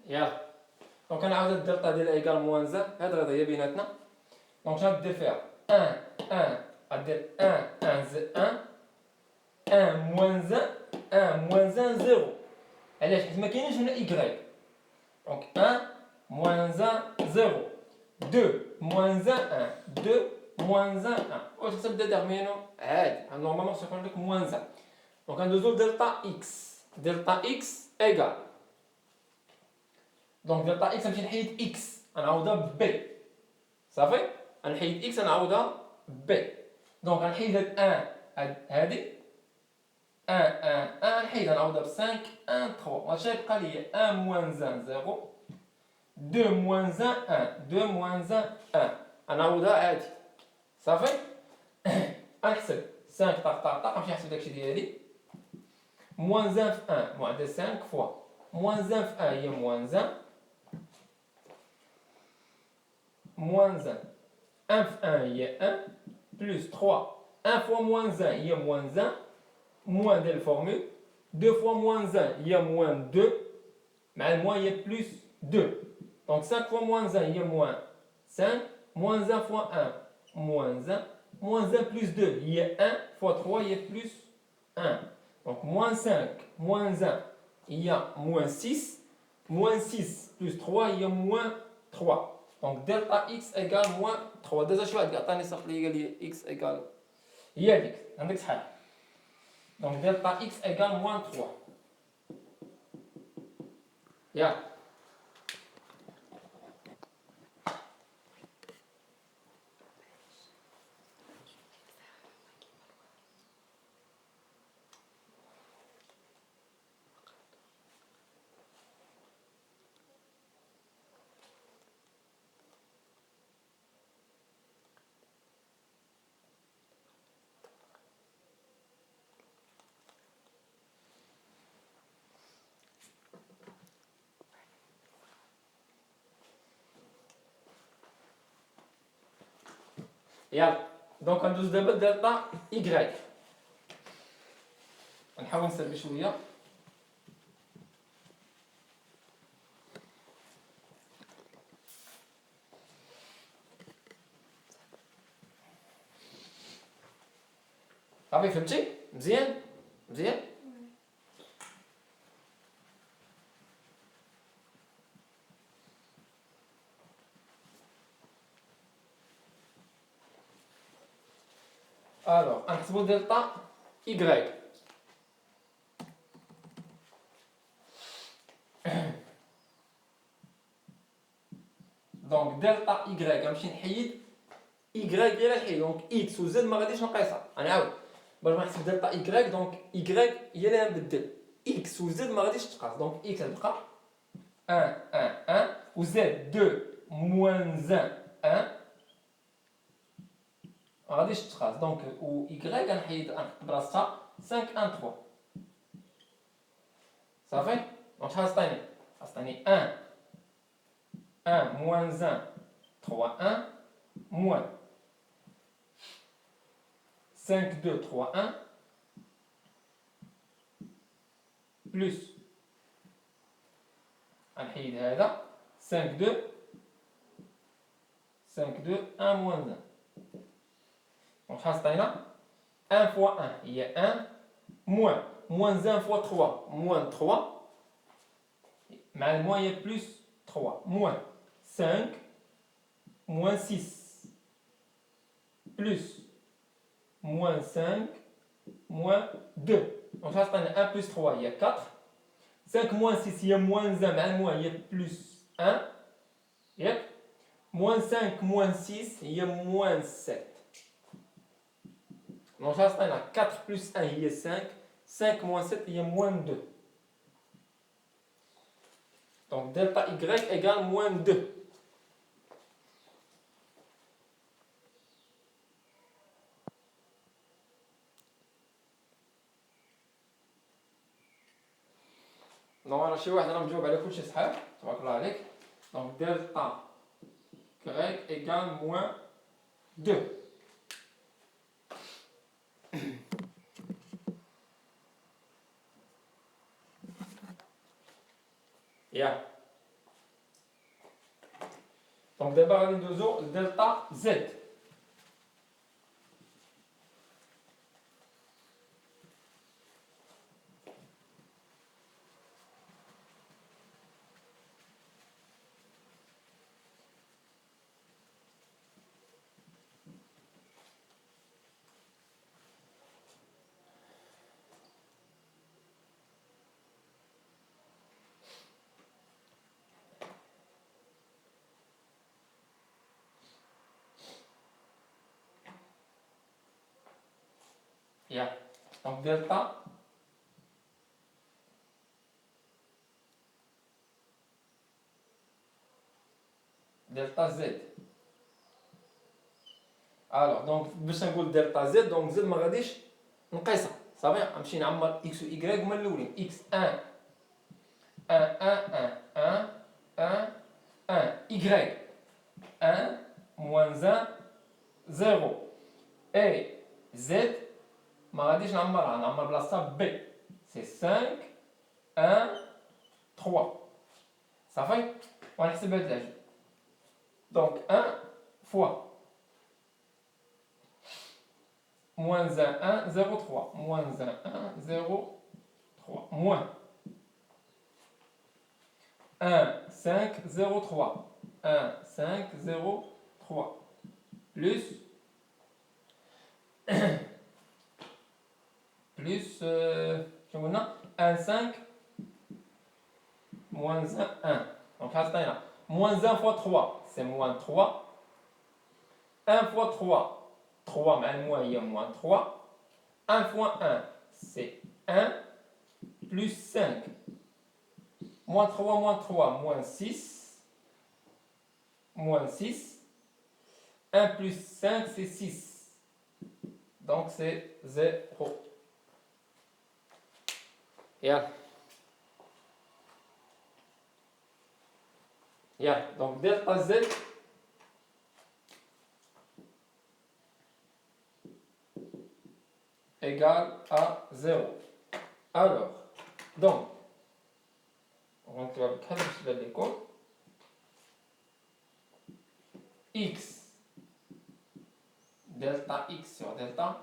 يلا دونك غنعاود الدلتا ديال ايكال موان زان، هاد غدا هي بيناتنا. دونك شنو غدير فيها؟ 1 غدير 1 زائد 1 موان زان 0. علاش؟ حيت مكاينينش هنا إيكغيك. دونك 1 موان زان 0. 2 موان زان 2 موان زان 1. واش تحسب ديتيرمينو؟ عادي نورمالمون سيكون لك موان زان. دونك غندوزو لدلتا إكس. دلتا إكس إيكال، دونك دلتا إكس غنمشي نحيد إكس غنعوضها بي. صافي غنحيد إكس غنعوضها بي. دونك غنحيد هاد هادي 1 نحيد غنعوضها ب 5 1 3. هادشي غيبقى ليا 1 موان زان 0 2 موان زان 1 2 موان زان 1 غنعوضها عادي. صافي غنحسب 5 طاق طاق طاق غنمشي نحسب داكشي ديالي. موان زان في 1 معدل 5 فوا موان زان في 1 هي موان زان. موان زان 1 في 1 هي 1 بلس 3 1 فوا موان زان هي موان زان موان ديال الفورمول. 2 فوا موان زان هي موان 2 مع الموان هي بلس 2. دونك 5 فوا موان زان هي موان 5 موان زان فوا 1 موان زان موان زان بلس 2 هي 1 فوا 3 هي بلس 1. دونك موان 5 موان زان هي موان 6 موان 6 بلس 3 هي موان 3. دونك دلتا إكس إيكال موان 3. ديجا شي واحد عطاني صافي لي قال لي إكس إيكال هي هاديك عندك شحال. دونك دلتا إكس إيكال موان 3. ياك يلا دونك غندوز دابا دلتا إيكغيك. غنحاول نسربي شويه. صافي فهمتي مزيان مزيان. الوغ غنحسبو دلتا إيكغيك. دونك دلتا إيكغيك غنمشي نحيد إيكغيك ديالها نحيد. دونك إكس و زد مغاديش نقيسها. غنعاود باش ما نحسب دلتا إيكغيك. دونك إيكغيك هي اللي غنبدل. إكس و زد مغاديش تقاس. دونك إكس غتبقى 1 1 1 و زد 2 موان زان 1 مغاديش تقاس. دونك و إيكغيك غنحيد غنحط بلاصتها 5 1 3. صافي دونك شحال عطاني؟ عطاني 1 1 موان زان 3 1 موان 5 2 3 1 بلس غنحيد هذا 5 2 5 2 1 موان زان. دونك شحال عطينا؟ 1 فوا 1 هي 1 موان زان فوا 3 موان 3 مع الموان هي بلس 3 موان 5 موان 6 بلس موان 5 موان 2. دونك شحال عطينا؟ 1 بلس 3 هي 4 5 موان 6 هي موان زان مع الموان هي بلس 1 ياك. موان 5 موان 6 هي موان 7. دونك شحال عطينا؟ 4 بلس 1 هي 5 5 موان 7 هي موان 2. دونك دلتا إيكغيك إيكال موان 2. دونك راه شي واحد راه مجاوب على كلشي صحيح تبارك الله عليك. دونك دلتا إيكغيك إيكال موان 2. ياك Donc d'abord, on a delta Z. Yeah. Donc delta Z. Alors, donc باش نقول delta Z, donc Z ما غاديش نقيسها صافي. غنمشي نعمر x و y هما الاولين. x 1 1 1 1 1 1 y 1 moins 1 0 et Z ما غاديش نعمرها، نعمر بلاصتها b. c'est 5 1 3 صافي. وغنحسب هاد العجب. donc 1 fois moins 1 1 0 3 moins 1 1 0 3 moins 1 5 0 3 1 5 0 3 plus plus 1 5 moins 1 1. Donc là, moins 1 fois 3, c'est moins 3. 1 fois 3, 3 mais moins, il y a moins 3. 1 fois 1, c'est 1, plus 5. Moins 3, moins 6. Moins 6. 1 plus 5, c'est 6. Donc c'est 0. Yeah. Yeah. Donc delta Z égale à 0. Alors, donc, on va le x, delta x sur delta,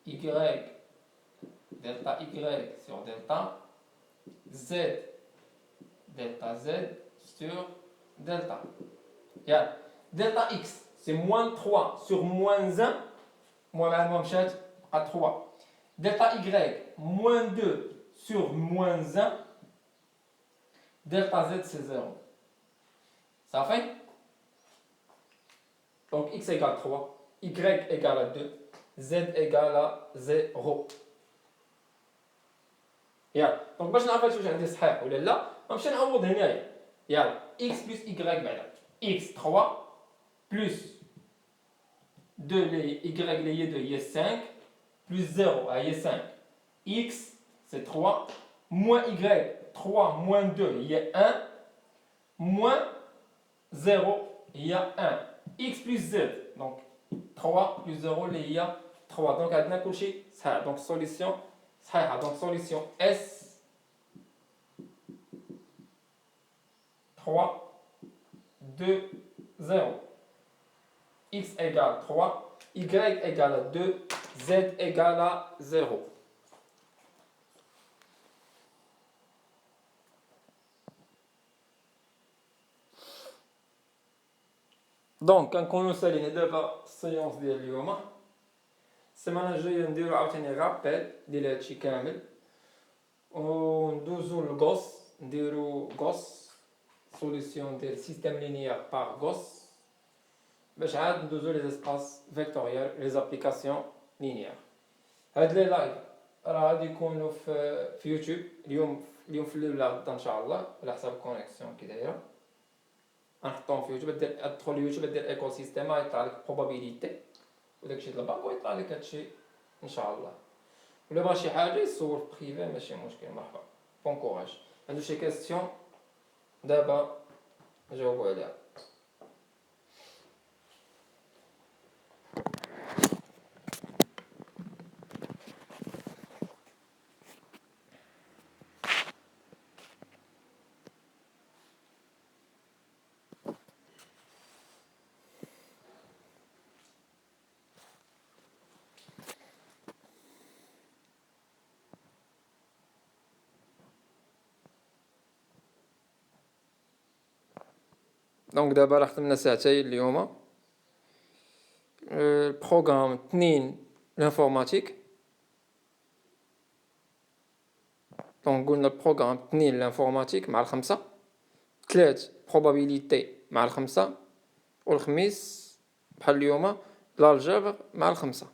y, delta y sur delta, z, delta z sur delta. Yeah. Delta x, c'est moins 3 sur moins 1, moins à 3. Delta y, moins 2 sur moins 1, delta z c'est 0. Ça fait? Donc x égale 3, y égale à 2, z égale à 0. يلا دونك باش نعرف واش عندي صحيح ولا لا غنمشي نعوض هنايا. يلا x plus y بعدا x 3 plus 2 les y les 2 y 5 plus 0 y 5 x c'est 3 moins y 3 moins 2 y 1 moins 0 y 1 x plus z donc 3 plus 0 les y 3 donc عندنا كلشي صحيح. donc solution صحيحة. donc solution S 3 2 0 x égale 3 y égale à 2 z égale à 0. دونك كنكونوا سالينا دابا السيونس ديال اليوم. السيمانه الجايه نديرو عاوتاني رابيل ديال هادشي كامل وندوزو للغوس نديرو غوس سوليسيون ديال سيستيم لينيير باغ غوس باش عاد ندوزو لي اسباس فيكتوريال لي زابليكاسيون لينيير. هاد لي لايف راه غادي يكونوا في يوتيوب اليوم في الليل غدا ان شاء الله على حسب الكونيكسيون كي دايره. غنحطهم في يوتيوب. ادخل ليوتيوب دير ايكو سيستيم يطلع لك بروبابيليتي وداكشي ديال الباك ويطلع لك هادشي ان شاء الله. ولا بغا شي حاجه يصور في بريفي ماشي مشكل. مرحبا بون كوراج. عندو شي كاستيون دابا نجاوبو عليها. دونك دابا راه خدمنا ساعتين اليوم. البروغرام 2 لانفورماتيك. دونك قلنا البروغرام 2 لانفورماتيك مع الخمسة، 3 بروبابيليتي مع الخمسة، والخميس بحال اليوم لالجبر مع الخمسة.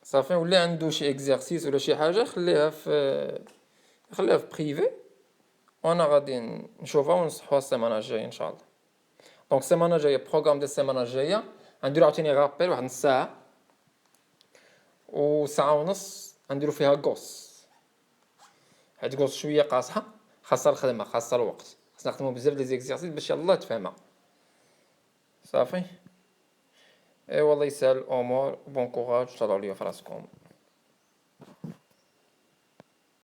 صافي. ولا عنده شي اكزرسيس ولا شي حاجه خليها في بريفي، وانا غادي نشوفها ونصحوها السيمانه الجايه ان شاء الله. دونك السيمانه الجايه بروغرام ديال السيمانه الجايه غنديرو عاوتاني رابيل واحد نص ساعه، وساعه ونص غنديرو فيها كوس، حيت كوس شويه قاصحه، خاصها الخدمه، خاصها الوقت، خاصنا نخدمو بزاف ديال زيكزارسيس باش يلاه تفهمها. صافي. اي والله يسهل الامور. بون كوراج، تهلاو ليا فراسكم.